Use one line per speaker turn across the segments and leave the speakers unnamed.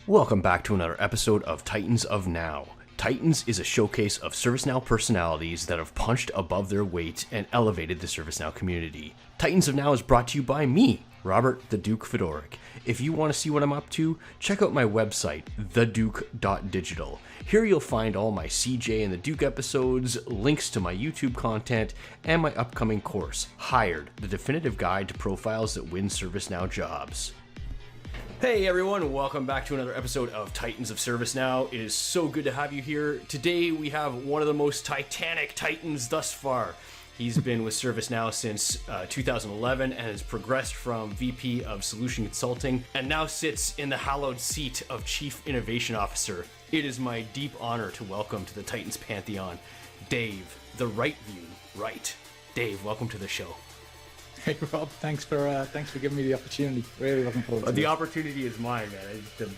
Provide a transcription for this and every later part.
Welcome back to another episode of Titans of Now. Titans is a showcase of ServiceNow personalities that have punched above their weight and elevated the ServiceNow community. Titans of Now is brought to you by me, Robert the Duke Fedoric. If you want to see what I'm up to, check out my website, theduke.digital. Here you'll find all my CJ and the Duke episodes, links to my YouTube content, and my upcoming course, Hired, the definitive guide to profiles that win ServiceNow jobs. Hey everyone, welcome back to another episode of Titans of ServiceNow. It is so good to have you here. Today we have one of the most titanic titans thus far. He's been with ServiceNow since 2011 and has progressed from VP of Solution Consulting and now sits in the hallowed seat of Chief Innovation Officer. It is my deep honor to welcome to the Titans Pantheon, Dave, the Wright View, Wright. Dave, welcome to the show.
Hey Rob, thanks for giving me the opportunity. Really looking forward to
The
this.
opportunity is mine, man. I'm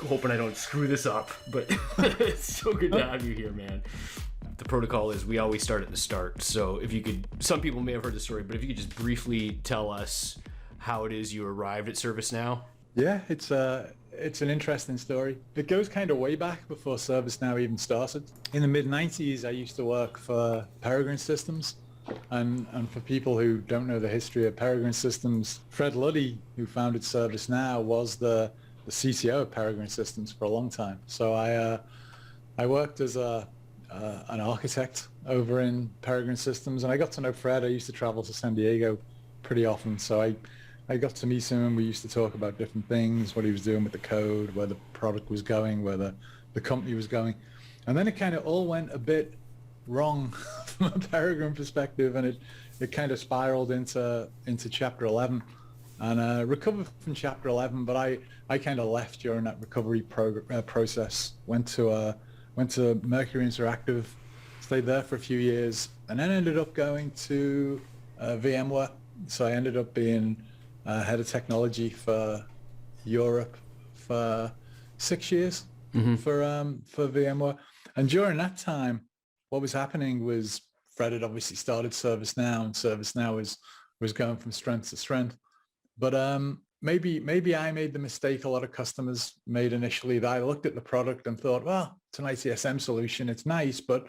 hoping I don't screw this up, but it's so good to have you here, man. The protocol is we always start at the start. So if you could, some people may have heard the story, but if you could just briefly tell us how it is you arrived at ServiceNow.
Yeah, it's an interesting story. It goes kind of way back before ServiceNow even started. In the mid-90s, I used to work for Peregrine Systems. And for people who don't know the history of Peregrine Systems, Fred Luddy, who founded ServiceNow, was the CTO of Peregrine Systems for a long time. So I worked as an architect over in Peregrine Systems, and I got to know Fred. I used to travel to San Diego pretty often, so I got to meet him, and we used to talk about different things, what he was doing with the code, where the product was going, where the company was going. And then it kind of all went a bit wrong from a Peregrine perspective, and it kind of spiraled into chapter 11 and recovered from chapter 11, but I kind of left during that recovery process, went to Mercury Interactive, stayed there for a few years, and then ended up going to VMware. So I ended up being head of technology for Europe for 6 years for VMware. And during that time, what was happening was Fred had obviously started ServiceNow, and ServiceNow was going from strength to strength. But maybe I made the mistake a lot of customers made initially, that I looked at the product and thought, well, it's an ITSM solution, it's nice, but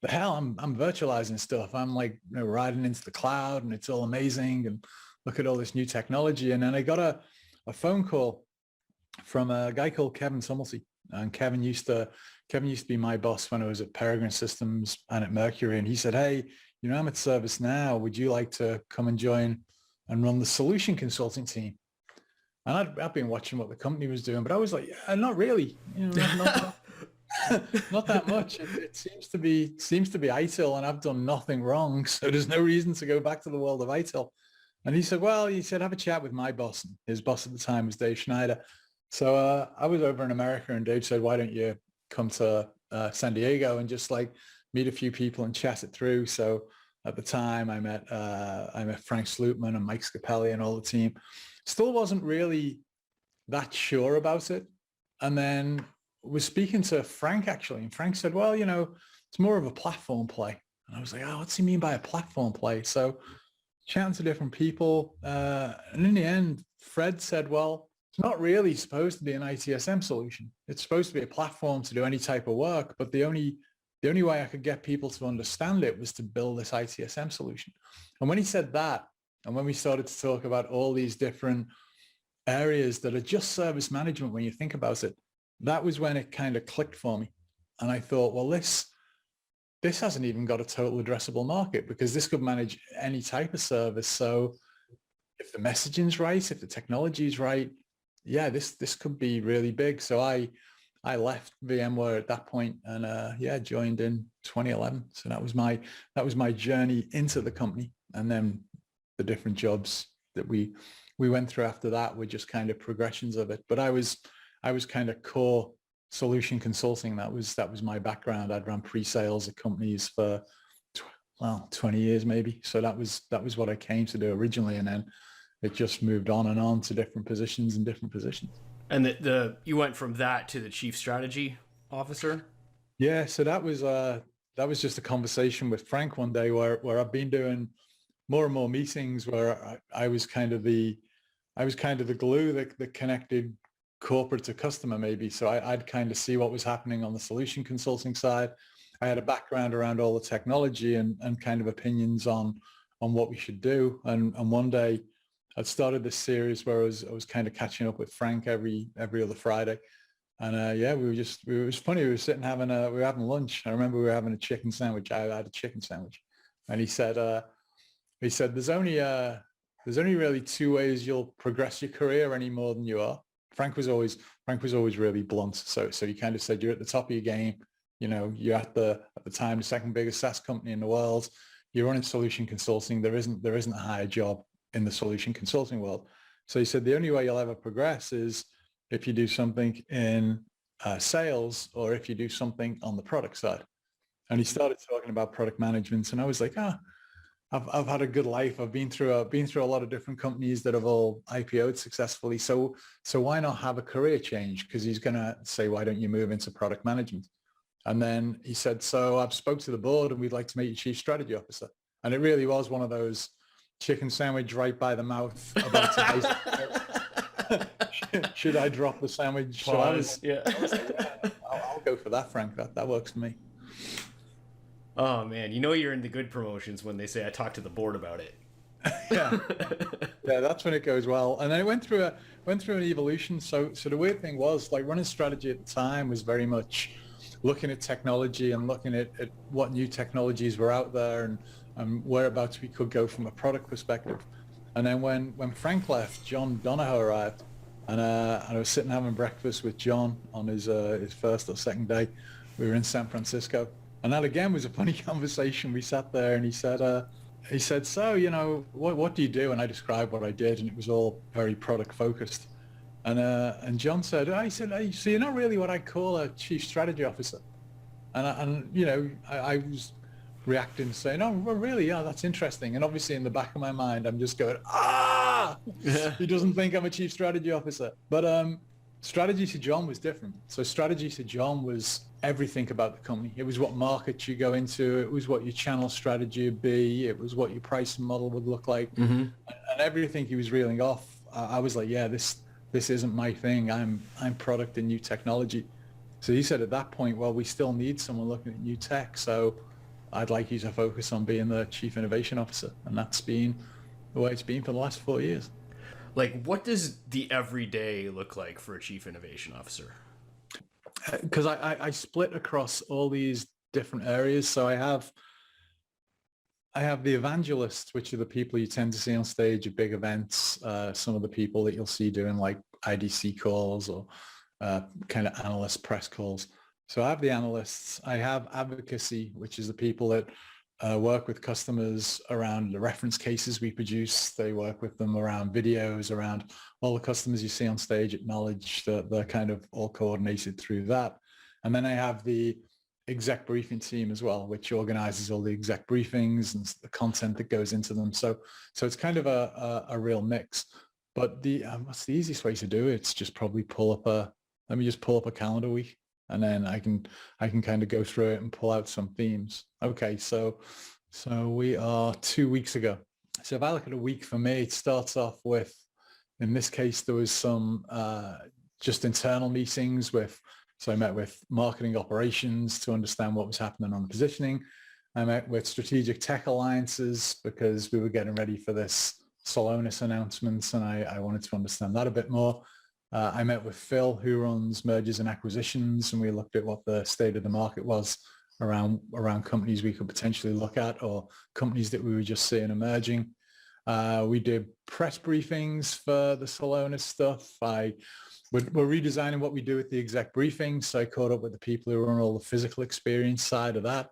the hell, I'm virtualizing stuff. I'm like, riding into the cloud, and it's all amazing, and look at all this new technology. And then I got a phone call from a guy called Kevin Tumulty, and Kevin used to be my boss when I was at Peregrine Systems and at Mercury. And he said, hey, I'm at ServiceNow. Would you like to come and join and run the solution consulting team? And I've been watching what the company was doing, but I was like, yeah, not really, not that much. It seems to be ITIL, and I've done nothing wrong. So there's no reason to go back to the world of ITIL. And he said, have a chat with my boss. And his boss at the time was Dave Schneider. So I was over in America, and Dave said, why don't you come to San Diego and just like meet a few people and chat it through. So at the time I met Frank Slootman and Mike Scapelli and all the team. Still wasn't really that sure about it. And then was speaking to Frank actually, and Frank said, well, it's more of a platform play. And I was like, oh, what's he mean by a platform play? So chatting to different people. And in the end, Fred said, well, it's not really supposed to be an ITSM solution. It's supposed to be a platform to do any type of work, but the only way I could get people to understand it was to build this ITSM solution. And when he said that, and when we started to talk about all these different areas that are just service management, when you think about it, that was when it kind of clicked for me. And I thought, well, this hasn't even got a total addressable market, because this could manage any type of service. So if the messaging's right, if the technology's right, yeah, this could be really big. So I left VMware at that point and joined in 2011. So that was my journey into the company. And then the different jobs that we went through after that were just kind of progressions of it. But I was kind of core solution consulting. That was my background. I'd run pre-sales at companies for 20 years maybe. So that was what I came to do originally, and then it just moved on and on to different positions and different positions.
And you went from that to the chief strategy officer?
Yeah, so that was just a conversation with Frank one day where I've been doing more and more meetings where I was kind of the glue that connected corporate to customer maybe. So I'd kind of see what was happening on the solution consulting side. I had a background around all the technology and kind of opinions on what we should do. And one day I'd started this series where I was kind of catching up with Frank every other Friday. And yeah, it was funny. We were sitting we were having lunch. I remember we were having a chicken sandwich. I had a chicken sandwich, and he said, there's only really two ways you'll progress your career any more than you are. Frank was always really blunt. So he kind of said, you're at the top of your game. You know, you're at the time, the second biggest SaaS company in the world. You're running solution consulting. There isn't a higher job in the solution consulting world. So he said, the only way you'll ever progress is if you do something in sales or if you do something on the product side. And he started talking about product management, and I was like, I've had a good life. I've been through a lot of different companies that have all IPO'd successfully. So why not have a career change? Because he's going to say, why don't you move into product management? And then he said, so I've spoke to the board and we'd like to make you chief strategy officer. And it really was one of those chicken sandwich right by the mouth. Should I drop the sandwich?
Pause.
So I was like, yeah, I'll go for that, Frank. That works for me.
Oh man, you know you're in the good promotions when they say I talked to the board about it.
Yeah, yeah, that's when it goes well. And then it went through an evolution. So the weird thing was, like, running strategy at the time was very much looking at technology and looking at what new technologies were out there and whereabouts we could go from a product perspective. And then when Frank left, John Donahoe arrived, and I was sitting having breakfast with John on his first or second day. We were in San Francisco, and that again was a funny conversation. We sat there, and he said, so, you know, what do you do? And I described what I did, and it was all very product focused. And John said, hey, so you're not really what I call a chief strategy officer. And you know, I was reacting, saying, oh, well, really? Yeah, that's interesting. And obviously in the back of my mind, I'm just going, he doesn't think I'm a chief strategy officer. But strategy to John was different. So strategy to John was everything about the company. It was what market you go into. It was what your channel strategy would be. It was what your pricing model would look like. Mm-hmm. And everything he was reeling off, I was like, yeah, this isn't my thing. I'm product and new technology. So he said at that point, well, we still need someone looking at new tech. So I'd like you to focus on being the chief innovation officer. And that's been the way it's been for the last 4 years.
Like, what does the everyday look like for a chief innovation officer?
Because I split across all these different areas. So I have the evangelists, which are the people you tend to see on stage at big events. Some of the people that you'll see doing like IDC calls or kind of analyst press calls. So I have the analysts. I have advocacy, which is the people that work with customers around the reference cases we produce. They work with them around videos, around all the customers you see on stage at Knowledge. They're kind of all coordinated through that. And then I have the exec briefing team as well, which organizes all the exec briefings and the content that goes into them. So it's kind of a real mix. But what's the easiest way to do it? It's just probably let me just pull up a calendar week, and then I can kind of go through it and pull out some themes. Okay, so we are 2 weeks ago. So if I look at a week for me, it starts off with, in this case, there was some just internal meetings so I met with marketing operations to understand what was happening on the positioning. I met with strategic tech alliances because we were getting ready for this Solonis announcement, and I wanted to understand that a bit more. I met with Phil, who runs mergers and acquisitions, and we looked at what the state of the market was around companies we could potentially look at, or companies that we were just seeing emerging. We did press briefings for the Solonis stuff. We're redesigning what we do with the exec briefings. So I caught up with the people who run all the physical experience side of that.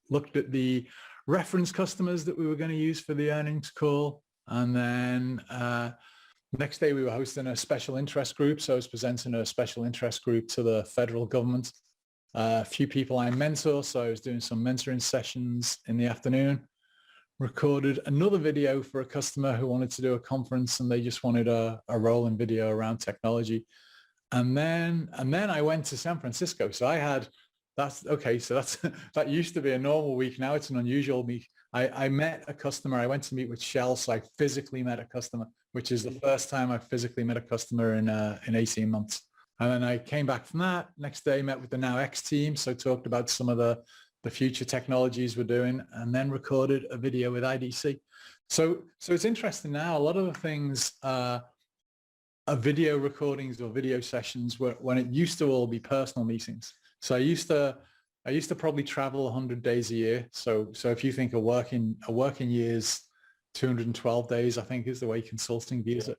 Looked at the reference customers that we were going to use for the earnings call. And then next day we were hosting a special interest group. So I was presenting a special interest group to the federal government. A few people I mentor. So I was doing some mentoring sessions in the afternoon. Recorded another video for a customer who wanted to do a conference, and they just wanted a rolling video around technology. And then I went to San Francisco. So that used to be a normal week. Now it's an unusual week. I met a customer. I went to meet with Shell. So I physically met a customer which is the first time I physically met a customer in 18 months. And then I came back from that. Next day, met with the Now X team. So talked about some of the future technologies we're doing, and then recorded a video with IDC. So it's interesting now. A lot of the things are video recordings or video sessions when it used to all be personal meetings. So I used to probably travel 100 days a year. So if you think a working year's 212 days, I think is the way consulting views it.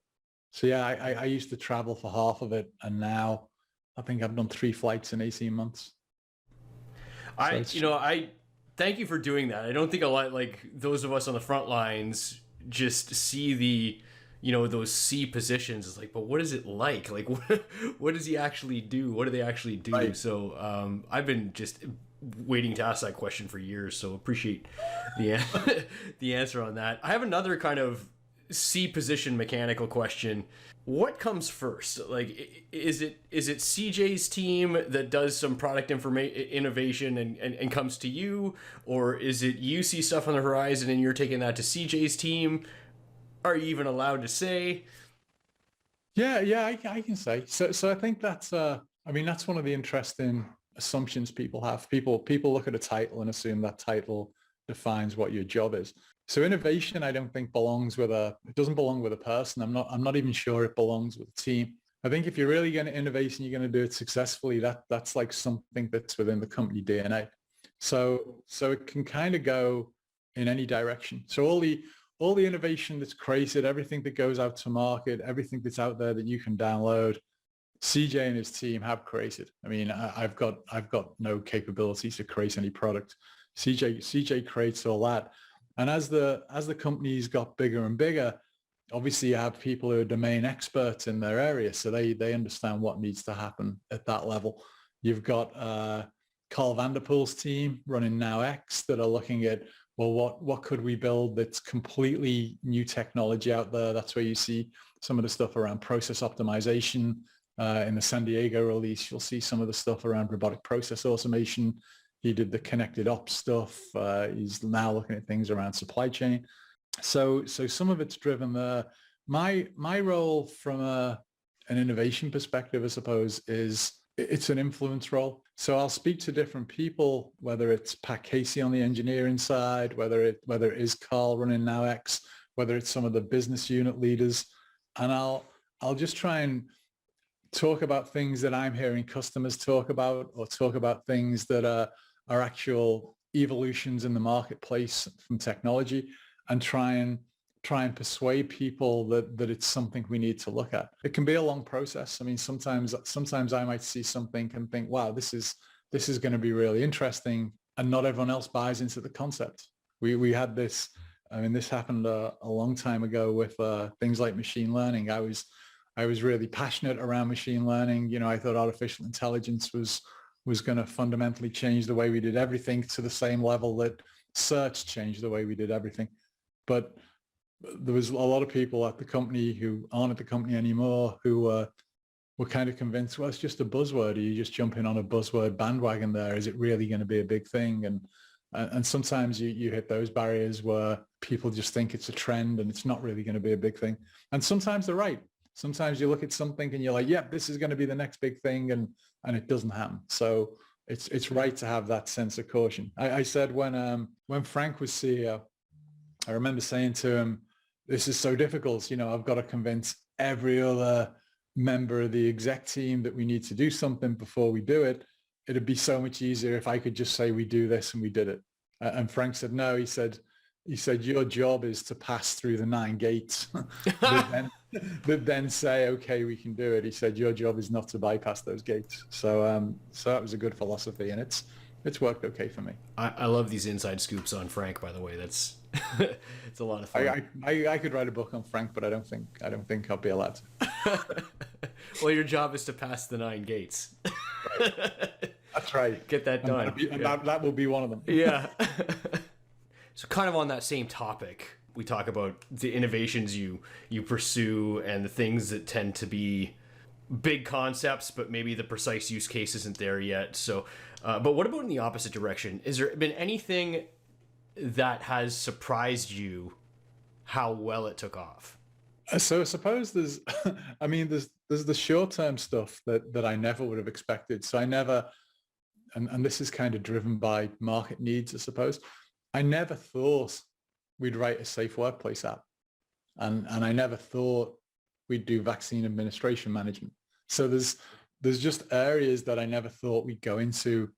So yeah, I used to travel for half of it, and now I think I've done 3 flights in 18 months.
I thank you for doing that. I don't think a lot, like those of us on the front lines, just see the, those C positions. It's like, but what is it like? Like, what does he actually do? What do they actually do?
Right.
So I've been just waiting to ask that question for years. So appreciate the answer on that. I have another kind of C position mechanical question. What comes first? Like, is it CJ's team that does some product innovation and comes to you, or is it you see stuff on the horizon and you're taking that to CJ's team? Are you even allowed to say?
Yeah, I can say. So I think that's that's one of the interesting assumptions people have. People look at a title and assume that title defines what your job is. So innovation, I don't think it doesn't belong with a person. I'm not even sure it belongs with a team. I think if you're really going to innovate and you're going to do it successfully, that's like something that's within the company DNA. So it can kind of go in any direction. So all the innovation that's created, everything that goes out to market, everything that's out there that you can download, CJ and his team have created. I mean, I've got no capabilities to create any product. CJ creates all that. And as the companies got bigger and bigger, obviously you have people who are domain experts in their area, so they understand what needs to happen at that level. You've got Carl Vanderpool's team running Now X that are looking at, well, what could we build that's completely new technology out there? That's where you see some of the stuff around process optimization. In the San Diego release, you'll see some of the stuff around robotic process automation. He did the connected ops stuff. He's now looking at things around supply chain. So some of it's driven there. My role from an innovation perspective, I suppose, is it's an influence role. So I'll speak to different people, whether it's Pat Casey on the engineering side, whether it is Carl running Now X, whether it's some of the business unit leaders, and I'll just try and talk about things that I'm hearing customers talk about, or talk about things that are actual evolutions in the marketplace from technology, and try and persuade people that it's something we need to look at. It can be a long process. I mean, sometimes I might see something and think, wow, this is going to be really interesting, and not everyone else buys into the concept. We had this. I mean, this happened a long time ago with things like machine learning. I was really passionate around machine learning. I thought artificial intelligence was going to fundamentally change the way we did everything, to the same level that search changed the way we did everything. But there was a lot of people at the company who aren't at the company anymore who were kind of convinced, well, it's just a buzzword. Are you just jumping on a buzzword bandwagon there? Is it really going to be a big thing? And sometimes you hit those barriers where people just think it's a trend and it's not really going to be a big thing. And sometimes they're right. Sometimes you look at something and you're like, yep, this is going to be the next big thing, and it doesn't happen. So it's right to have that sense of caution. I said when Frank was CEO, I remember saying to him, this is so difficult. I've got to convince every other member of the exec team that we need to do something before we do it. It'd be so much easier if I could just say we do this and we did it. And Frank said, no, he said, your job is to pass through the 9 gates that then say, okay, we can do it. He said, your job is not to bypass those gates. So that was a good philosophy, and it's worked okay for me.
I love these inside scoops on Frank, by the way. That's it's a lot of fun.
I could write a book on Frank, but I don't think I'll be allowed to.
Well, your job is to pass the 9 gates.
Right. That's right.
Get that done.
That will be one of them.
Yeah. So kind of on that same topic, we talk about the innovations you pursue and the things that tend to be big concepts, but maybe the precise use case isn't there yet. So, but what about in the opposite direction? Has there been anything that has surprised you how well it took off?
So I suppose there's, I mean, there's the short-term stuff that I never would have expected. So I never, and this is kind of driven by market needs, I suppose. I never thought we'd write a safe workplace app, and I never thought we'd do vaccine administration management. So there's just areas that I never thought we'd go into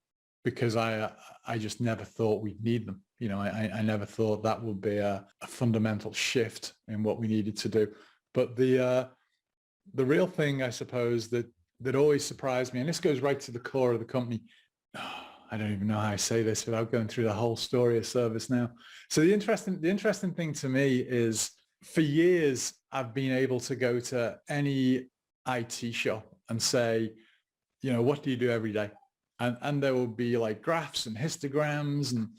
because I just never thought we'd need them. You know, I never thought that would be a fundamental shift in what we needed to do. But the real thing, I suppose, that always surprised me, and this goes right to the core of the company. I don't even know how I say this without going through the whole story of ServiceNow. So the interesting thing to me is, for years I've been able to go to any IT shop and say, you know, what do you do every day? And there will be like graphs and histograms and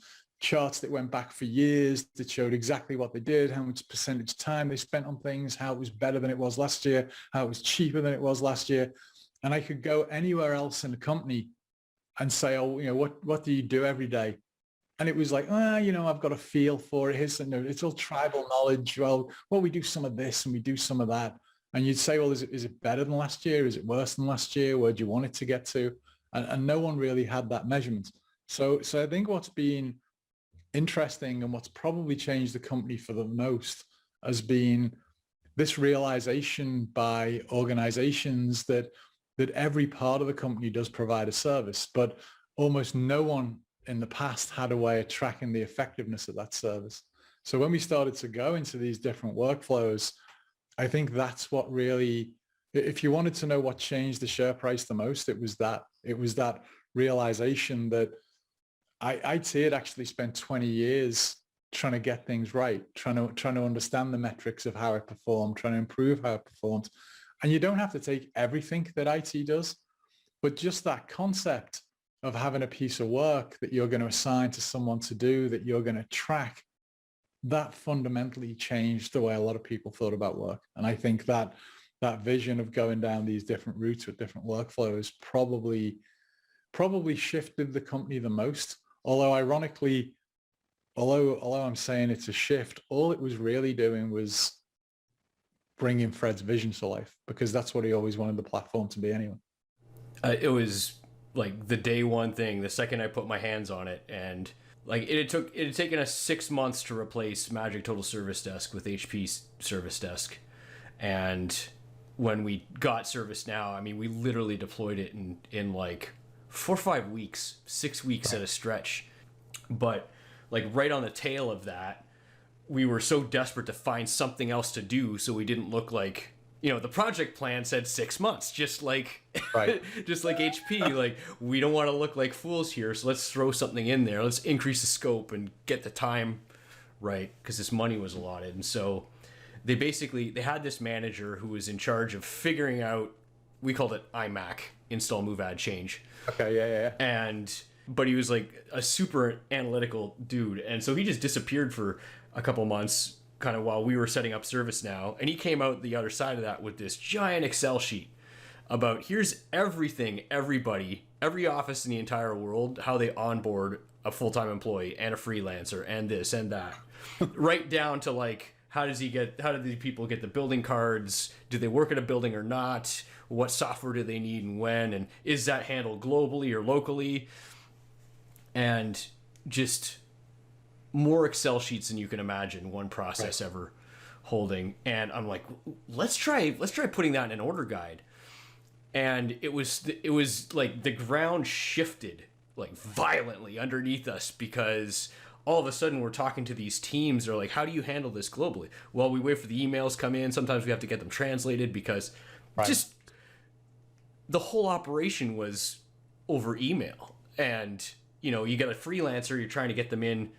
charts that went back for years that showed exactly what they did, how much percentage time they spent on things, how it was better than it was last year, how it was cheaper than it was last year. And I could go anywhere else in the company and say, oh, you know, what do you do every day? And it was like, you know, I've got a feel for it. It's all tribal knowledge. Well, we do some of this and we do some of that. And you'd say, well, is it better than last year? Is it worse than last year? Where do you want it to get to? And no one really had that measurement. So I think what's been interesting and what's probably changed the company for the most has been this realization by organizations that every part of the company does provide a service, but almost no one in the past had a way of tracking the effectiveness of that service. So when we started to go into these different workflows, I think that's what really, if you wanted to know what changed the share price the most, it was that realization that IT had actually spent 20 years trying to get things right, trying to understand the metrics of how it performed, trying to improve how it performed. And you don't have to take everything that IT does, but just that concept of having a piece of work that you're going to assign to someone to do, that you're going to track, that fundamentally changed the way a lot of people thought about work. And I think that vision of going down these different routes with different workflows probably shifted the company the most. Although ironically, although I'm saying it's a shift, all it was really doing was bringing Fred's vision to life, because that's what he always wanted the platform to be anyway.
It was like the day one thing, the second I put my hands on it, and like it had taken us 6 months to replace Magic Total Service Desk with HP Service Desk. And when we got ServiceNow, I mean, we literally deployed it in like 4 or 5 weeks, 6 weeks at a stretch. But like right on the tail of that, we were so desperate to find something else to do so we didn't look like, you know, the project plan said 6 months, just like just like HP. Like, we don't want to look like fools here, so let's throw something in there. Let's increase the scope and get the time right, because this money was allotted. And so they had this manager who was in charge of figuring out, we called it IMAC, install, move, add, change.
Okay, yeah.
But he was like a super analytical dude, and so he just disappeared for a couple months, kind of while we were setting up ServiceNow. And he came out the other side of that with this giant Excel sheet about, here's everything, everybody, every office in the entire world, how they onboard a full-time employee and a freelancer and this and that, right down to like, how do these people get the building cards? Do they work at a building or not? What software do they need and when? And is that handled globally or locally? And just more Excel sheets than you can imagine one process ever holding. And I'm like, let's try putting that in an order guide. And it was like the ground shifted like violently underneath us, because all of a sudden we're talking to these teams. They're like, how do you handle this globally? Well, we wait for the emails come in. Sometimes we have to get them translated, because just the whole operation was over email. And, you know, you get a freelancer, you're trying to get them in,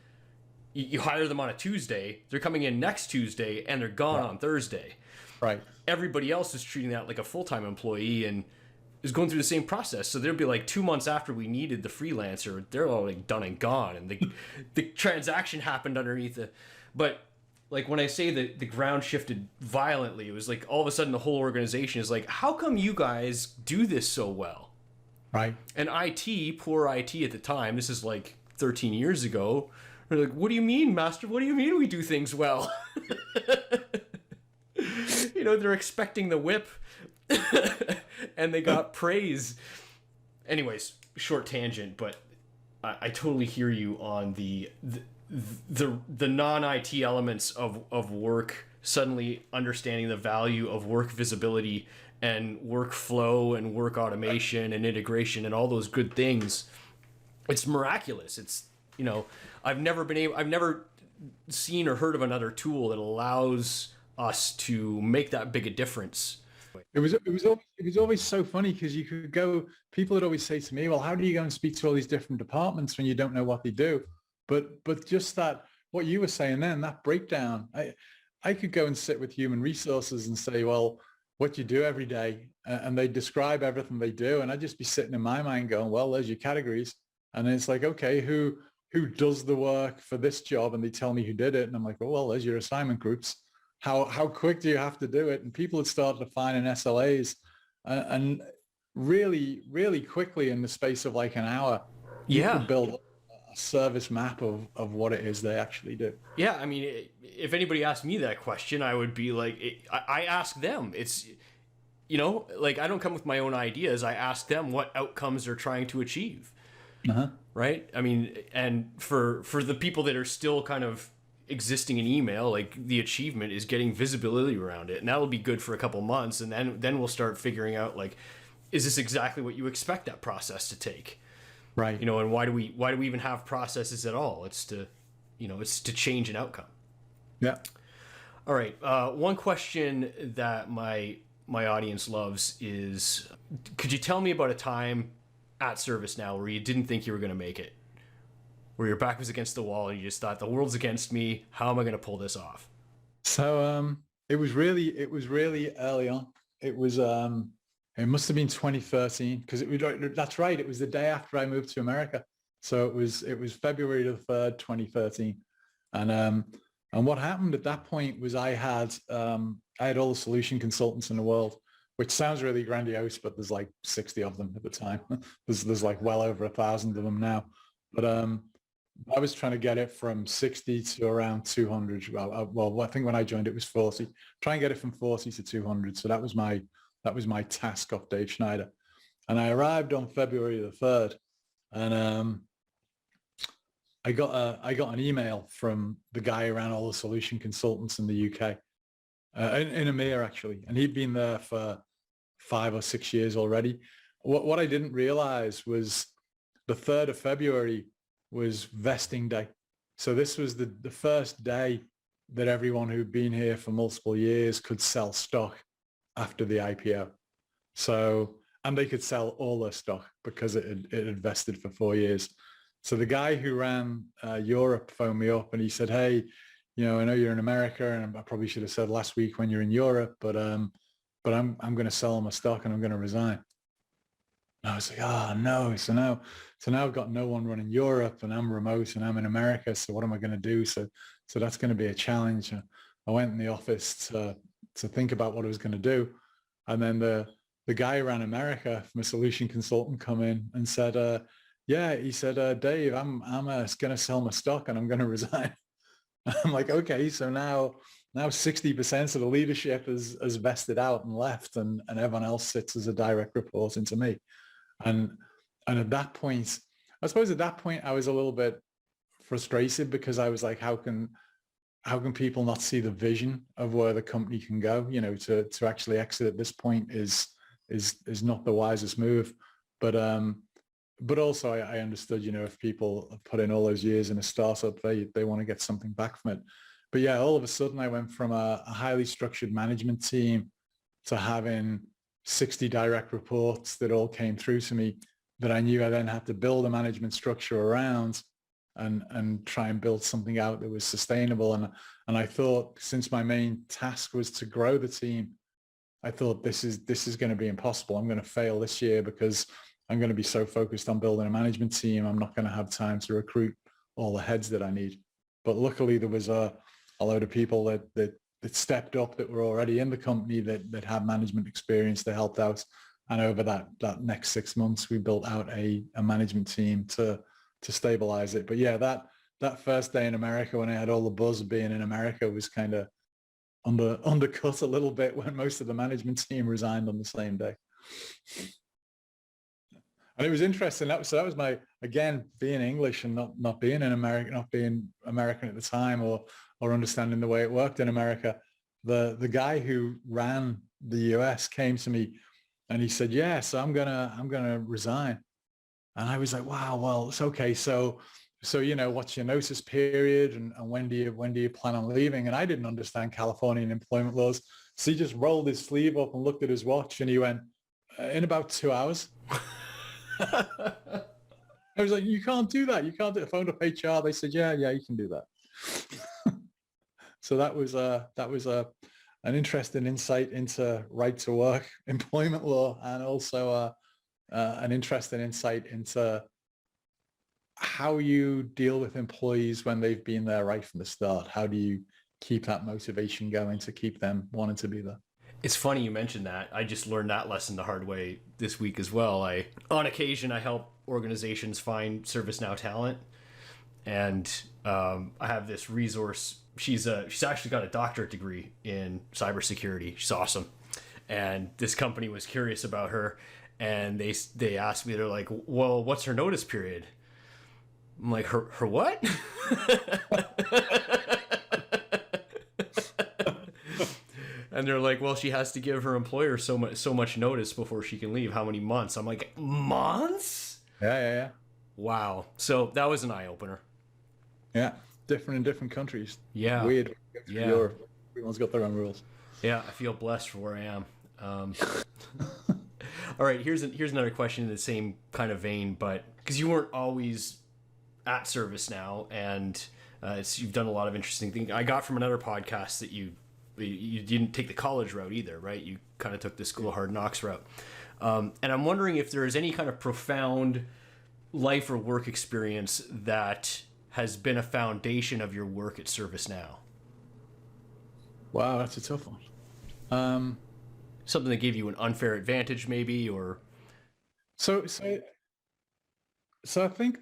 you hire them on a Tuesday, they're coming in next Tuesday, and they're gone on Thursday.
Right.
Everybody else is treating that like a full-time employee and is going through the same process. So there'll be like 2 months after we needed the freelancer, they're all like done and gone, and the transaction happened underneath the. But like when I say that the ground shifted violently, it was like all of a sudden the whole organization is like, how come you guys do this so well?
Right.
And IT, poor IT at the time, this is like 13 years ago, they're like, what do you mean, master? What do you mean we do things well? they're expecting the whip and they got praise. Anyways, short tangent, but I totally hear you on the non-IT elements of work, suddenly understanding the value of work visibility and workflow and work automation and integration and all those good things. It's miraculous. It's, I've never seen or heard of another tool that allows us to make that big a difference.
It was always so funny because you could go. People would always say to me, "Well, how do you go and speak to all these different departments when you don't know what they do?" But just that, what you were saying then, that breakdown, I could go and sit with human resources and say, "Well, what do you do every day?" And they describe everything they do, and I'd just be sitting in my mind going, "Well, there's your categories," and then it's like, okay, who does the work for this job? And they tell me who did it, and I'm like, "Oh, well, there's your assignment groups. How quick do you have to do it?" And people had started defining SLAs, and really, really quickly in the space of like an hour, you could build a service map of what it is they actually do.
Yeah, I mean, if anybody asked me that question, I would be like, I ask them. It's, like I don't come with my own ideas. I ask them what outcomes they're trying to achieve. Right? I mean, and for the people that are still kind of existing in email, like the achievement is getting visibility around it, and that'll be good for a couple months, and then we'll start figuring out, like, is this exactly what you expect that process to take?
Right.
And why do we even have processes at all? It's to change an outcome.
Yeah.
All right. One question that my audience loves is, could you tell me about a time at ServiceNow where you didn't think you were going to make it, where your back was against the wall and you just thought, the world's against me, how am I going to pull this off?
So it was really early on. It must have been 2013 because that's right. It was the day after I moved to America. So it was February the 3rd, 2013. And what happened at that point was I had all the solution consultants in the world, which sounds really grandiose, but there's like 60 of them at the time. there's like well over 1,000 of them now. But I was trying to get it from 60 to around 200. Well, I think when I joined it was 40. Try and get it from 40 to 200. So that was my task off Dave Schneider. And I arrived on February the 3rd, and I got an email from the guy who ran all the solution consultants in the UK, in EMEA actually, and he'd been there for 5 or 6 years already. What I didn't realize was the 3rd of February was vesting day. So this was the first day that everyone who'd been here for multiple years could sell stock after the IPO. So, and they could sell all their stock because it had vested for 4 years. So the guy who ran Europe phoned me up and he said, "Hey, I know you're in America, and I probably should have said last week when you're in Europe, but I'm going to sell all my stock and I'm going to resign." And I was like, "Oh no!" So now I've got no one running Europe, and I'm remote, and I'm in America. So what am I going to do? So that's going to be a challenge. I went in the office to think about what I was going to do, and then the guy who ran America from a solution consultant come in and said, "Yeah," he said, "Dave, I'm going to sell my stock and I'm going to resign." I'm like, "Okay, so now 60% of the leadership is vested out and left, and everyone else sits as a direct report into me." And at that point, I suppose I was a little bit frustrated because I was like, how can people not see the vision of where the company can go? To actually exit at this point is not the wisest move. But also I understood, if people have put in all those years in a startup, they want to get something back from it. But yeah, all of a sudden I went from a highly structured management team to having 60 direct reports that all came through to me that I knew I then had to build a management structure around and try and build something out that was sustainable. And I thought, since my main task was to grow the team, I thought this is going to be impossible. I'm going to fail this year because I'm going to be so focused on building a management team. I'm not going to have time to recruit all the heads that I need. But luckily there was a load of people that stepped up that were already in the company that had management experience that helped out. And over that next 6 months, we built out a management team to stabilize it. But yeah, that first day in America when I had all the buzz of being in America was kind of undercut a little bit when most of the management team resigned on the same day. And it was interesting. That was my, again, being English and not being an American, not being American at the time, or understanding the way it worked in America. The guy who ran the US came to me and he said, "Yeah, so I'm gonna resign." And I was like, "Wow, well, it's okay. So what's your notice period, and when do you plan on leaving?" And I didn't understand Californian employment laws, so he just rolled his sleeve up and looked at his watch and he went, "In about 2 hours." I was like, "You can't do that. You can't do it." I phoned up HR. They said, yeah, you can do that." So that was an interesting insight into right to work employment law, and also an interesting insight into how you deal with employees when they've been there right from the start. How do you keep that motivation going to keep them wanting to be there?
It's funny you mentioned that. I just learned that lesson the hard way this week as well. On occasion, I help organizations find ServiceNow talent, and I have this resource. She's actually got a doctorate degree in cybersecurity. She's awesome, and this company was curious about her, and they asked me. They're like, "Well, what's her notice period?" I'm like, "Her what?" And they're like, "Well, she has to give her employer so much notice before she can leave. How many months?" I'm like, "Months?"
Yeah.
Wow. So that was an eye opener.
Yeah, different in different countries.
Yeah.
Weird.
Yeah.
Europe, everyone's got their own rules.
Yeah, I feel blessed for where I am. All right, here's another question in the same kind of vein, but because you weren't always at ServiceNow, and you've done a lot of interesting things. I got from another podcast that you didn't take the college route either, right? You kind of took the school of hard knocks route. And I'm wondering if there is any kind of profound life or work experience that has been a foundation of your work at ServiceNow.
Wow, that's a tough one.
Something that gave you an unfair advantage, maybe, or
so I think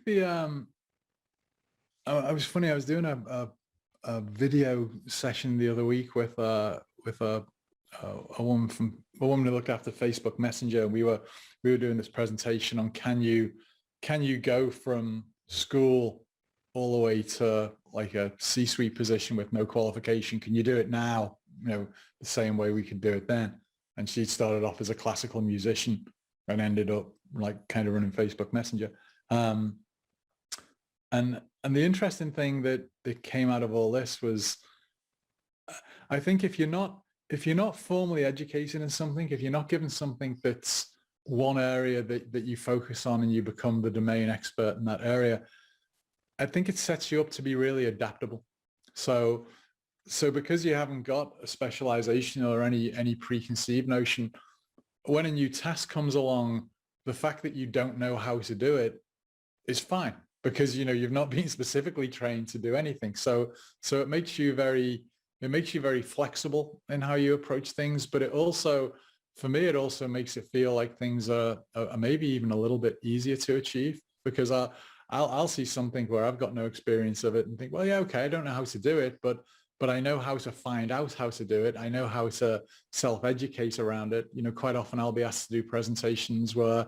I was funny. I was doing a video session the other week with a woman who looked after Facebook Messenger, and we were doing this presentation on can you go from school all the way to like a C-suite position with no qualification? Can you do it now? The same way we could do it then. And she started off as a classical musician and ended up like kind of running Facebook Messenger. And the interesting thing that came out of all this was, I think if you're not formally educated in something, if you're not given something that's one area that you focus on and you become the domain expert in that area, I think it sets you up to be really adaptable. So because you haven't got a specialization or any preconceived notion, when a new task comes along, the fact that you don't know how to do it is fine, because you've not been specifically trained to do anything. So it makes you very flexible in how you approach things. But it also, for me, it also makes it feel like things are maybe even a little bit easier to achieve, because I'll see something where I've got no experience of it and think, well, yeah, okay, I don't know how to do it, but I know how to find out how to do it. I know how to self-educate around it. Quite often I'll be asked to do presentations where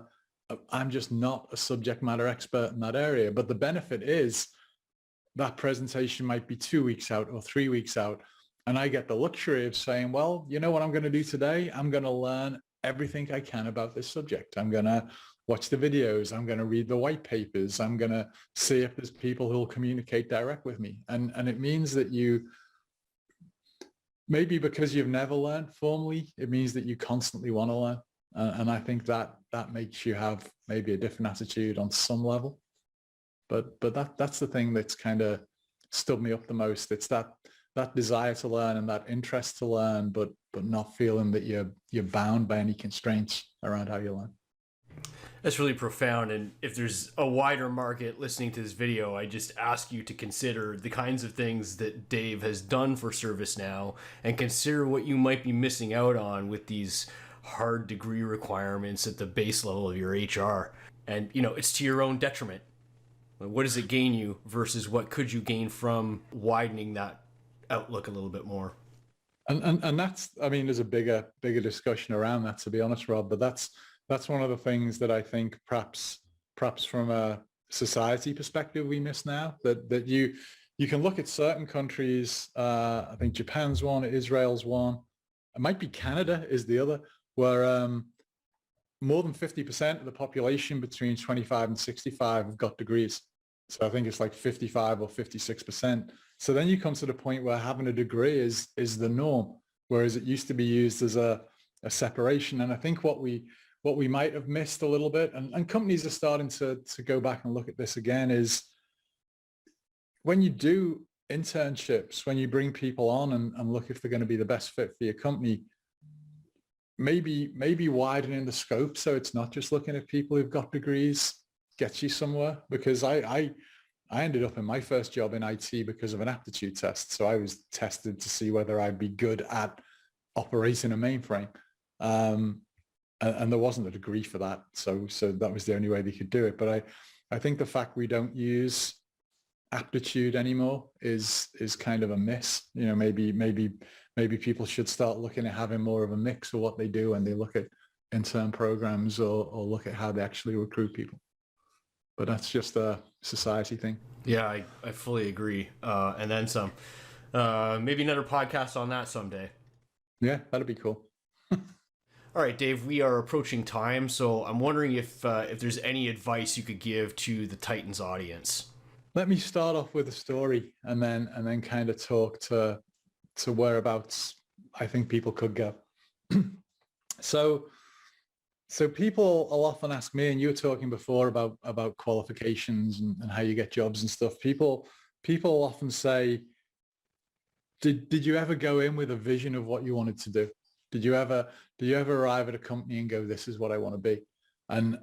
I'm just not a subject matter expert in that area. But the benefit is that presentation might be 2 weeks out or 3 weeks out, and I get the luxury of saying, well, you know what I'm going to do today? I'm going to learn everything I can about this subject. I'm going to watch the videos. I'm going to read the white papers. I'm going to see if there's people who will communicate direct with me. And it means that you, maybe because you've never learned formally, it means that you constantly want to learn. And I think that makes you have maybe a different attitude on some level. But that's the thing that's kind of stood me up the most. It's that desire to learn and that interest to learn, but not feeling that you're bound by any constraints around how you learn.
That's really profound. And if there's a wider market listening to this video, I just ask you to consider the kinds of things that Dave has done for ServiceNow, and consider what you might be missing out on with these hard degree requirements at the base level of your HR. And, it's to your own detriment. What does it gain you versus what could you gain from widening that outlook a little bit more?
And that's, I mean, there's a bigger discussion around that, to be honest, Rob, but that's one of the things that I think perhaps from a society perspective we miss now, that you can look at certain countries. I think Japan's one, Israel's one, it might be Canada is the other, where more than 50% of the population between 25 and 65 have got degrees. So I think it's like 55 or 56%. So then you come to the point where having a degree is the norm, whereas it used to be used as a separation. And I think what we might have missed a little bit, and companies are starting to go back and look at this again, is when you do internships, when you bring people on and look if they're going to be the best fit for your company, maybe widening the scope so it's not just looking at people who've got degrees gets you somewhere. Because I ended up in my first job in IT because of an aptitude test. So I was tested to see whether I'd be good at operating a mainframe. And there wasn't a degree for that. So that was the only way they could do it. But I think the fact we don't use aptitude anymore is kind of a miss. You know, maybe people should start looking at having more of a mix of what they do when they look at intern programs or look at how they actually recruit people. But that's just a society thing.
Yeah, I fully agree. And then some. Maybe another podcast on that someday.
Yeah, that'd be cool.
All right, Dave, we are approaching time, so I'm wondering if there's any advice you could give to the Titans audience.
Let me start off with a story and then kind of talk to whereabouts I think people could go. So people will often ask me, and you were talking before about qualifications and how you get jobs and stuff. People often say, did you ever go in with a vision of what you wanted to do? Did you ever arrive at a company and go, this is what I want to be? And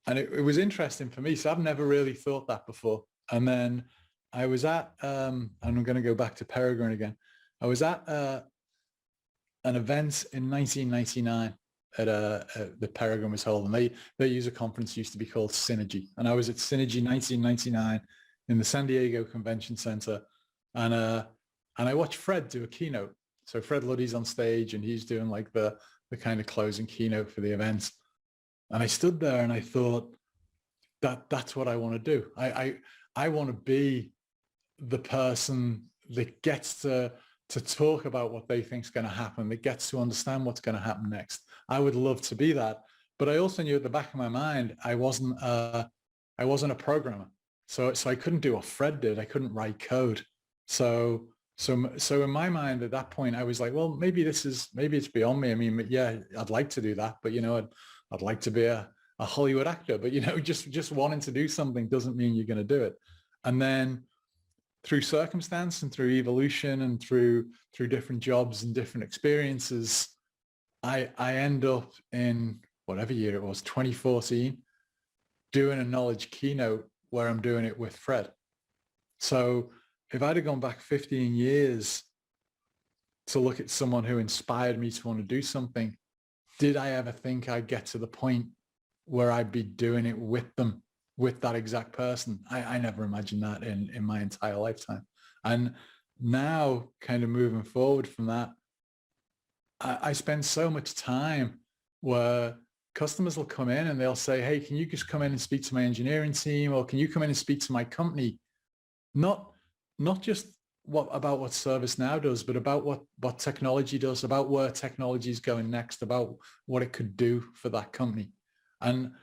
it was interesting for me. So I've never really thought that before. And then I was at, and I'm going to go back to Peregrine again. I was at an event in 1999 at the Peregrine was holding. They use a conference used to be called Synergy. And I was at Synergy 1999 in the San Diego Convention Center. And I watched Fred do a keynote. So Fred Luddy's on stage and he's doing like the kind of closing keynote for the event. And I stood there and I thought, that's what I want to do. I want to be the person that gets to talk about what they think is going to happen, that gets to understand what's going to happen next. I would love to be that. But I also knew at the back of my mind, I wasn't a programmer. So I couldn't do what Fred did. I couldn't write code. So in my mind at that point, I was like, well, maybe it's beyond me. I mean, yeah, I'd like to do that, but I'd like to be a Hollywood actor, but just wanting to do something doesn't mean you're going to do it. And then through circumstance and through evolution and through different jobs and different experiences, I end up in whatever year it was, 2014, doing a knowledge keynote where I'm doing it with Fred. So if I'd have gone back 15 years to look at someone who inspired me to want to do something, did I ever think I'd get to the point where I'd be doing it with them, with that exact person? I never imagined that in my entire lifetime. And now kind of moving forward from that, I spend so much time where customers will come in and they'll say, hey, can you just come in and speak to my engineering team? Or can you come in and speak to my company? Not just about what ServiceNow does, but about what technology does, about where technology is going next, about what it could do for that company. And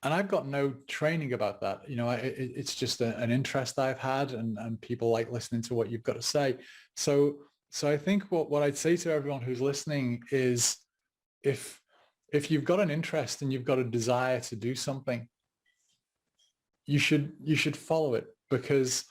I've got no training about that. It's just an interest I've had, and people like listening to what you've got to say. So I think what I'd say to everyone who's listening is, if you've got an interest and you've got a desire to do something, you should follow it, because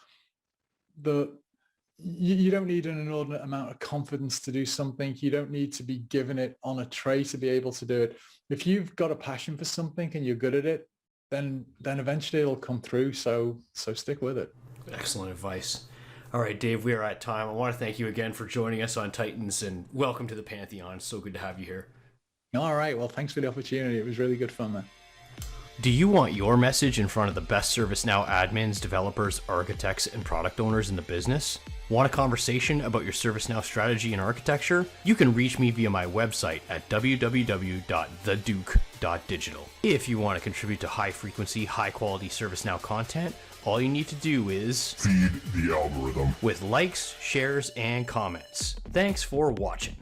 you don't need an inordinate amount of confidence to do something. You don't need to be given it on a tray to be able to do it. If you've got a passion for something and you're good at it, then eventually it'll come through. So stick with it.
Excellent advice. All right, Dave, we are at time. I want to thank you again for joining us on Titans, and welcome to the Pantheon. It's so good to have you here.
All right. Well, thanks for the opportunity. It was really good fun, man.
Do you want your message in front of the best ServiceNow admins, developers, architects, and product owners in the business? Want a conversation about your ServiceNow strategy and architecture? You can reach me via my website at www.theduke.digital. If you want to contribute to high-frequency, high-quality ServiceNow content, all you need to do is
feed the algorithm
with likes, shares, and comments. Thanks for watching.